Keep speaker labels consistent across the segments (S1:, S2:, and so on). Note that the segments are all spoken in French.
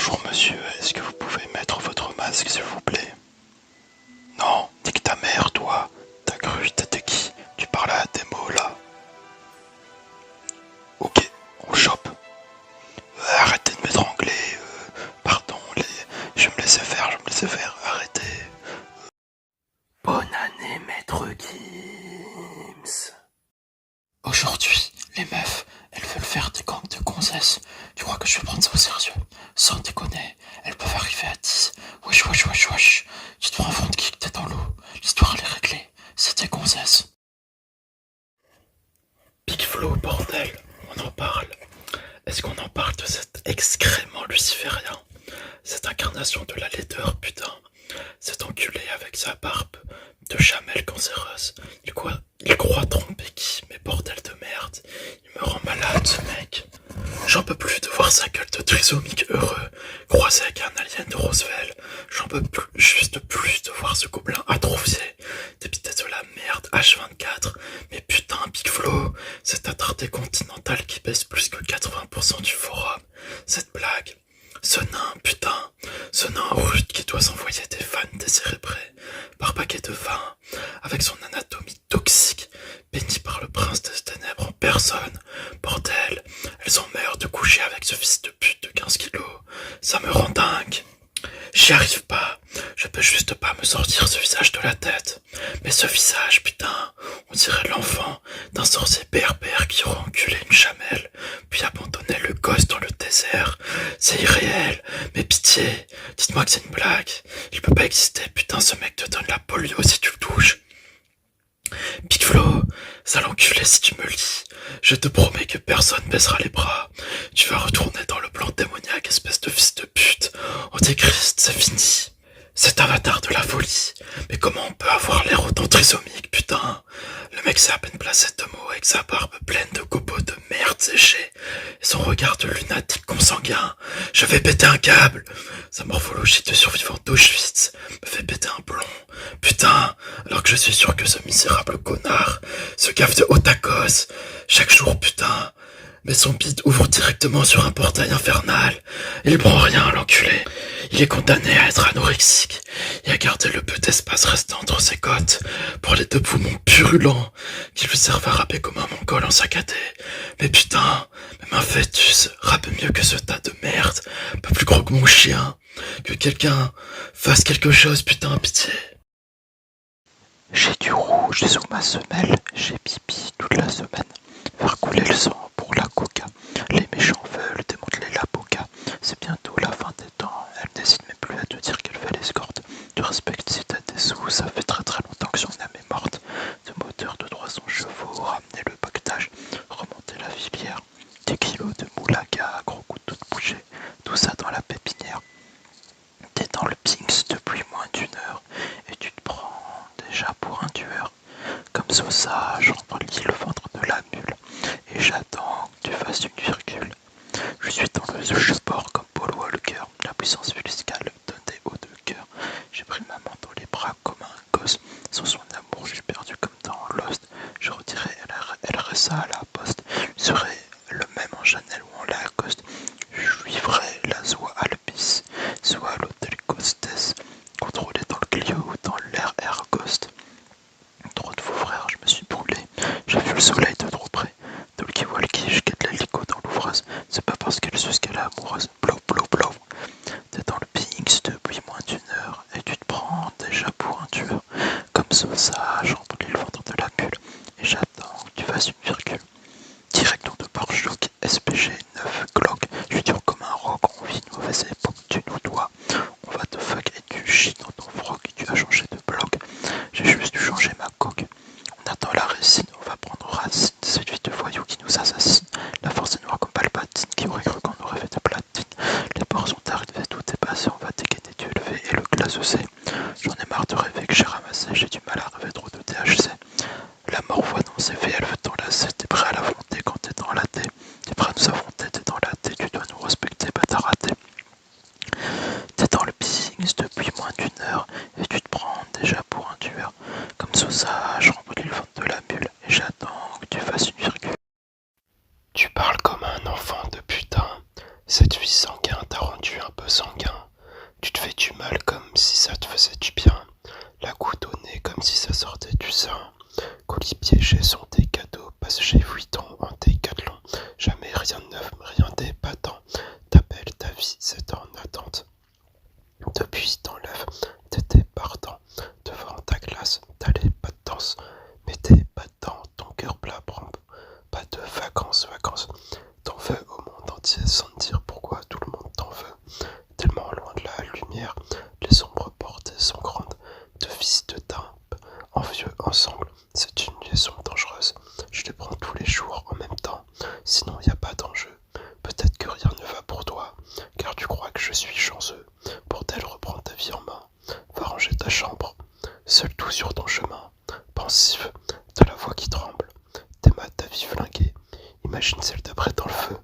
S1: Bonjour monsieur, est-ce que vous pouvez mettre votre masque s'il vous plaît? Non, nique ta mère toi. T'as cru, t'étais qui? Tu parles à des mots là. Ok, on chope. Arrêtez de m'étrangler. Pardon, je vais me laisser faire, arrêtez. Bonne année maître Gims. Aujourd'hui, les meufs, elles veulent faire des gangs de gonzesses. Tu crois que je vais prendre ça au sérieux? Sans déconner, elles peuvent arriver à 10. Wesh, wesh, wesh, wesh. Tu te prends un front kick, t'es dans l'eau. L'histoire elle est réglée. C'est des gonzesses. Big Flo, bordel, on en parle. Est-ce qu'on en parle de cet excrément luciférien? Cette incarnation de la laideur, putain. Cet enculé avec sa barbe de chamelle cancéreuse. Il croit tromper qui? Mais bordel de merde. Il me rend malade ce mec. J'en peux plus de voir sa gueule de trisomique heureux croisé avec un alien de Roosevelt. J'en peux juste plus de voir ce gobelin atrophié dépité de la merde H24. Mais putain, Big Flo, cet attardé continental qui baisse plus que 80% du forum. Cette blague. Ce nain, putain, ce nain rude qui doit s'envoyer des fans décérébrés par paquet de vin, avec son anatomie toxique, bénie par le prince des ténèbres en personne. Bordel, elles ont meurt de coucher avec ce fils de pute de 15 kilos. Ça me rend dingue. J'y arrive pas. Je peux juste pas me sortir ce visage de la tête. Mais ce visage, putain, on dirait l'enfant d'un sorcier berbère qui aurait enculé une chamelle, puis abandonné le gosse dans le désert. C'est irréel. Mais pitié, dites-moi que c'est une blague. Il peut pas exister, putain, ce mec te donne la polio si tu le touches. Big Flo, sale enculé si tu me lis. Je te promets que personne baissera les bras. Tu vas retourner dans le plan démoniaque, espèce de fils de pute. Antéchrist, c'est fini. C'est avatar de la folie. Mais comment on peut avoir l'air autant trisomique, putain? Le mec s'est à peine placé de mots avec sa barbe pleine de copeaux de merde séchée et son regard de lunatique consanguin. Je vais péter un câble. Sa morphologie de survivant d'Auschwitz me fait péter un plomb. Putain, alors que je suis sûr que ce misérable connard se gaffe de Otakos chaque jour, putain. Mais son bide ouvre directement sur un portail infernal. Il prend rien, l'enculé. Il est condamné à être anorexique et à garder le peu d'espace restant entre ses côtes pour les deux poumons purulents qui lui servent à râper comme un mongol en saccadé. Mais putain, même un fœtus rappe mieux que ce tas de merde, pas plus gros que mon chien. Que quelqu'un fasse quelque chose, putain, pitié. J'ai du rouge sous ma semelle, j'ai pipi toute la semaine. Faire couler le sang pour la coca. Les méchants veulent démanteler la boca. C'est bientôt la fin des temps. Elle n'hésite même plus à te dire qu'elle fait l'escorte. Tu respectes si t'as des sous, ça fait très très longtemps que son âme est morte. De moteur de 300 chevaux, ramener le pactage, remonter la filière. Des kilos de moulaga, gros couteau de boucher, tout ça dans la pépinière. T'es dans le Pinks depuis moins d'une heure et tu te prends déjà pour un tueur. Comme Sosa, j'entrelis le ventre de la mule et j'attends que tu fasses une virgule. Je suis dans le support comme Paul Walker, la puissance fiscale donne des hauts de cœur. J'ai pris maman dans les bras comme un gosse, sans son amour j'ai perdu comme dans Lost. Je retirais RSA à la poste, je serais le même en Chanel ou en Lacoste. Je suivrai la Zoa Albis, soit à l'hôtel Costes, contrôlé dans le Clio ou dans l'air Air Ghost. Trop de faux frères, je me suis brûlé. J'ai vu le soleil de trop près. Talkie Walkie, je guette l'hélico dans l'ouvreuse. C'est pas parce qu'elle se qu'elle est amoureuse. Blow, blow, blow. T'es dans le Pinks depuis moins d'une heure et tu te prends déjà pour un tueur. Comme ça, j'emplis le ventre de la bulle et j'attends que tu fasses une virgule. Direction de pare-choc, SPG 9 Glock. Je suis dur comme un roc, on vit une mauvaise époque, tu nous dois. On va te fuck et tu chies dans ton froc, tu as changé de bloc. J'ai juste dû changer ma coque. On attend la résine, on va prendre racine. Cette vie de voyou qui nous assassine. La force est noire comme Palpatine, qui aurait cru qu'on aurait fait de platine. Les porcs sont
S2: vie, c'était en attente. Depuis ton lèvres, t'étais partant. Devant ta glace, t'allais pas de danse. Mettez pas dedans ton cœur plat, pas de vacances, vacances. T'en veux au monde entier sans te dire pourquoi tout le monde t'en veut. Tellement loin de la lumière, les ombres portées sont grandes. De vis de timbre, envieux ensemble, c'est une liaison dangereuse. Je les prends tous les jours en même temps, sinon y a pas d'enjeu. Peut-être que rien ne va pour toi, car tu crois que je suis chanceux. Pour tel reprendre ta vie en main, va ranger ta chambre, seul tout sur ton chemin. Pensif, de la voix qui tremble, tes mains ta vie flinguée, imagine celle d'après dans le feu.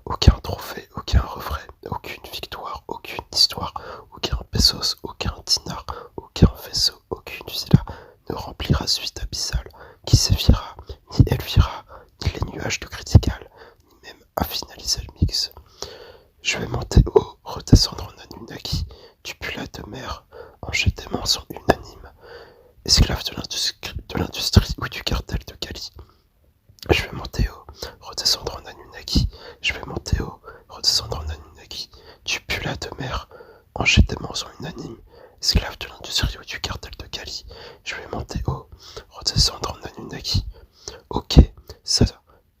S2: Aucun trophée, aucun refrain, aucune victoire, aucune histoire, aucun pesos, aucun dinar, aucun vaisseau, aucune villa ne remplira suite abyssale, qui sévira, ni Elvira, ni les nuages de critical, ni même à finaliser le mix. Je vais monter haut, redescendre en Anunnaki, du pulat de mer, encher des mensonges unanimes, esclave de l'industrie ou du cartel de Cali. Je vais monter haut, redescendre en Anunnaki, je vais monter haut, redescendre en Anunnaki, du pulat de mer, encher des mensonges unanimes, esclave de l'industrie ou du cartel de Cali. Je vais monter haut, redescendre en Anunnaki. Ok, ça,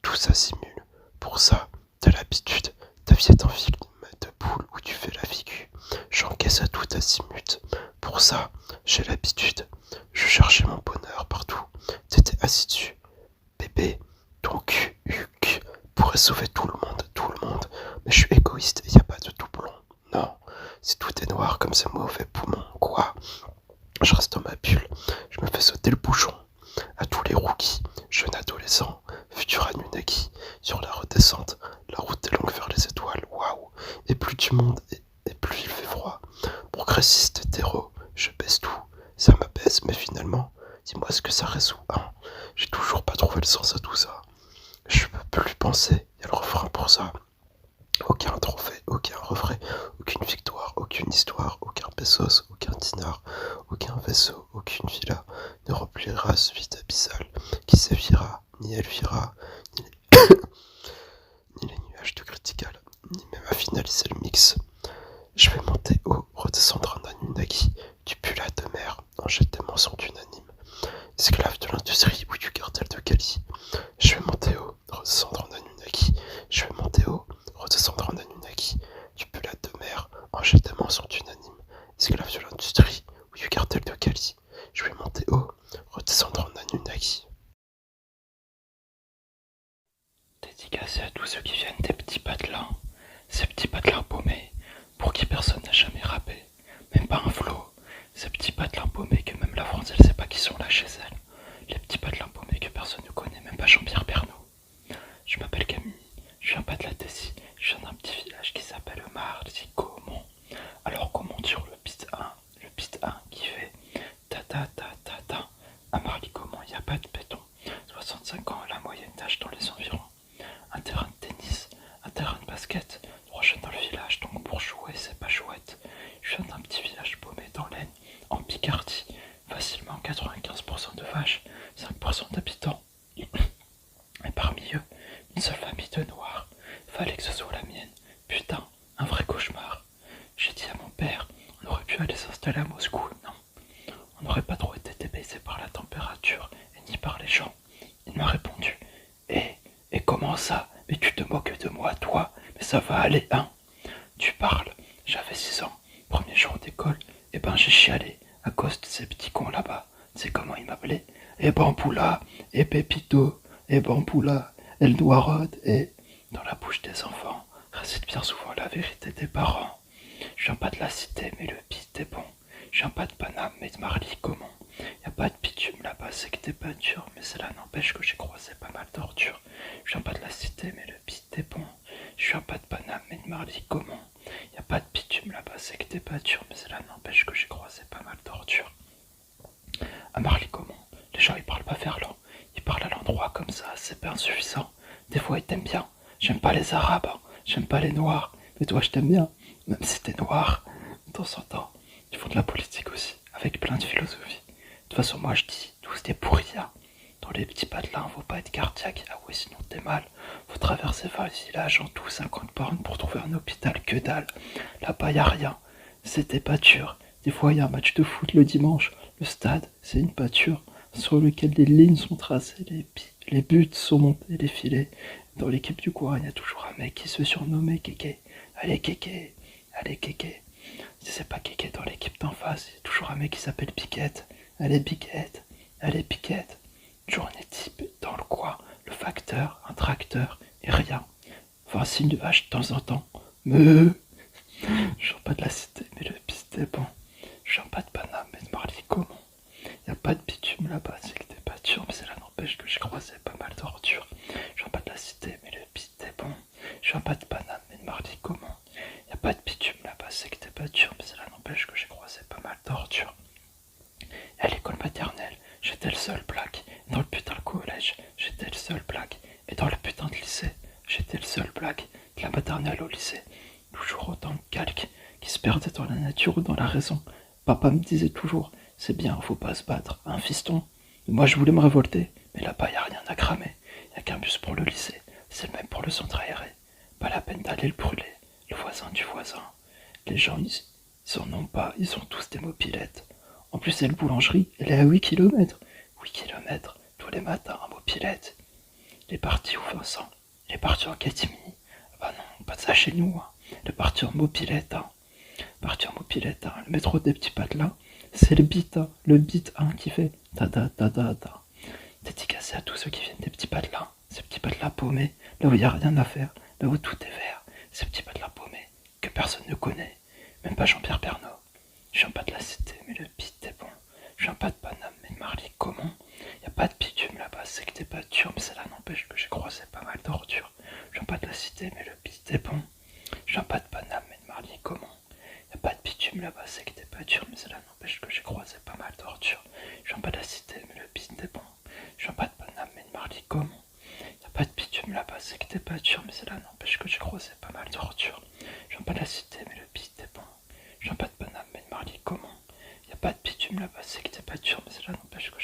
S2: tout ça simule. Pour ça, t'as l'habitude, ta vie est en film de boule où tu fais la figure. J'encaisse à tout azimut. Pour ça, j'ai l'habitude. Je cherchais mon bonheur partout. T'étais assis dessus. Bébé, ton cul, pourrait sauver tout le monde. Mais je suis égoïste et y a pas de doublon. Non, si tout est noir comme ce mauvais poumon, quoi. Je reste dans ma bulle, je me fais sauter le bouchon. À tous les rookies, jeune adolescent, futur Anunnaki, sur la redescente, la route est longue vers les étoiles, waouh. Et plus tu montes, et plus il fait froid. Progressiste hétéro, je baisse tout, ça m'abaisse, mais finalement, dis-moi ce que ça résout, hein. J'ai toujours pas trouvé le sens à tout ça. Je peux plus penser, y a le refrain pour ça. Aucun trophée, aucun refrain, aucune victoire, aucune histoire, aucun pesos, aucun dinar, aucun vaisseau, aucune villa ne remplira ce vide abyssal qui sévira, ni Elvira, ni ni les nuages de critical, ni même à finaliser le mix. Je vais monter haut, redescendre en Anunnaki, du pulat de mer, en jet des mensonges unanimes, esclave de l'industrie ou du cartel de Cali. Je vais monter haut, redescendre en Anunnaki, je vais monter haut, redescendre en Anunnaki, du pulat de mer, en jet des mensonges unanimes, esclave de l'industrie ou du cartel de Cali. Je vais monter haut, redescendre en Anunnaki.
S1: Dédicacé à tous ceux qui viennent des petits patelins, ces petits patelins paumés, pour qui personne n'a jamais rappé, même pas un flot, ces petits patelins paumés que même la France elle sait pas qui sont là chez elle, les petits patelins paumés que personne ne connaît, même pas Jean-Pierre Pernaut. Je m'appelle Camille, je viens pas de la Tessie, je viens d'un petit village qui s'appelle Marly-Gaumont. Alors comment sur le piste 1 qui fait ta ta ta ta ta, à Marly-Gaumont il n'y a pas de béton, 65 ans la moyenne d'âge dans les environs. Un terrain de tennis, un terrain de basket, 3 jeunes dans le village, donc pour jouer c'est pas chouette. Je viens d'un petit village paumé dans l'Aisne, en Picardie, facilement 95% de vaches, 5% d'habitants. Et parmi eux, une seule famille de noirs. Fallait que ce soit la mienne. Putain, un vrai cauchemar. J'ai dit à mon père, on aurait pu aller s'installer à Moscou, non. On n'aurait pas trop été débaisé par la température et ni par les gens. Il m'a répondu, et comment ça? Mais tu te moques de moi, toi? Mais ça va aller, hein? Tu parles. J'avais 6 ans. Premier jour d'école, et ben j'ai chialé à cause de ces petits cons là-bas. C'est comment ils m'appelaient? Et Bamboula, et Pépito, et Bamboula, et le Noirode, et... Dans la bouche des enfants, réside bien souvent la vérité des parents. Je viens pas de la cité, mais le piste est bon. Je viens pas de Paname, mais de Marly-Gaumont. Y a pas de bitume là-bas, c'est que t'es pas dur, mais cela n'empêche que j'ai croisé pas mal d'ordures. Je viens pas de la cité, mais le piste est bon. Je viens pas de Paname, mais de Marly-Gaumont. Y a pas de bitume là-bas, c'est que t'es pas dur, mais cela n'empêche que j'ai croisé pas mal d'ordures. À Marly-Gaumont, les gens ils parlent pas verlan. Ils parlent à l'endroit comme ça, c'est pas insuffisant. Des fois ils t'aiment bien. J'aime pas les arabes, hein. J'aime pas les noirs. Mais toi je t'aime bien, même si t'es noir. De temps en temps, ils font de la politique aussi, avec plein de philosophie. De toute façon moi je dis tous des pourris, hein. Dans les petits patelins, faut pas être cardiaque, ah ouais, sinon t'es mal. Faut traverser 20 villages en tout 50 bornes pour trouver un hôpital, que dalle. Là-bas y a rien, c'est des pâtures. Des fois y a un match de foot le dimanche. Le stade, c'est une pâture sur lequel les lignes sont tracées, les buts sont montés, les filets. Dans l'équipe du coin, il y a toujours un mec qui se surnommait Kéké. Allez Kéké, allez Kéké. Si c'est pas Kéké dans l'équipe d'en face, il y a toujours un mec qui s'appelle Piquette. Allez Piquette, allez Piquette. Journée type dans le coin, le facteur, un tracteur et rien. Enfin, un signe de vache de temps en temps. Me. Je viens pas de la cité, mais le piste est bon. Je viens pas de Paname, mais de Marly comment. Y a pas de bitume là-bas, c'est que des pâtures, mais cela n'empêche que j'ai croisé pas mal d'ordures. Je viens pas de la cité, mais le piste est bon. Je viens pas de Paname, mais de Marly comment. Y a pas de bitume là-bas, c'est que des pâtures, mais cela n'empêche que j'ai croisé pas mal d'ordures. À l'école maternelle, j'étais le seul black. Dans le putain de collège, j'étais le seul black. Et dans le putain de lycée, j'étais le seul black. De la maternelle au lycée, toujours autant de calques qui se perdaient dans la nature ou dans la raison. Papa me disait toujours, c'est bien, faut pas se battre, un fiston. Moi je voulais me révolter, mais là-bas y a rien à cramer. Y a qu'un bus pour le lycée, c'est le même pour le centre aéré. Pas la peine d'aller le brûler, le voisin du voisin. Les gens, ils en ont pas, ils ont tous des mobilettes. En plus, c'est le boulangerie, elle est à 8 km. 8 km, tous les matins, un mopilette. Il est parti où, Vincent? Il est parti en catimini. Ah bah non, pas de ça chez nous. Hein. Il est parti en mopilette. Hein. Parti en mopilette. Hein. Le métro des petits patelins, c'est le beat. Hein. Le beat 1 qui fait ta. Dédicacé à tous ceux qui viennent des petits patelins. Ces petits patelins paumés, là où il n'y a rien à faire, là où tout est vert. Ces petits patelins paumés que personne ne connaît. Même pas Jean-Pierre Pernaut. Je viens pas de la cité, mais le beat est bon. Je viens pas de Paname, mais de Marly comment. Y a pas de bitume là-bas, c'est que des pâtures, mais cela n'empêche que j'ai croisé pas mal d'ordures. Je viens pas de la cité, mais le beat est bon. Je viens pas de Paname, mais de Marly comment. Y a pas de bitume là-bas, c'est que des pâtures, mais cela n'empêche que j'ai croisé pas mal d'ordures. Je viens pas de la cité, mais le beat est bon. Je viens pas de Paname, mais de Marly comment. Y a pas de bitume là-bas, c'est que des pâtures, mais cela n'empêche que j'ai croisé pas mal d'ordures. Je viens pas de la cité, mais le beat est bon. Je viens pas de Paname, mais de Marly comment. Y a pas de bitume là-bas, c'est que des pâtures, mais cela n'empêche que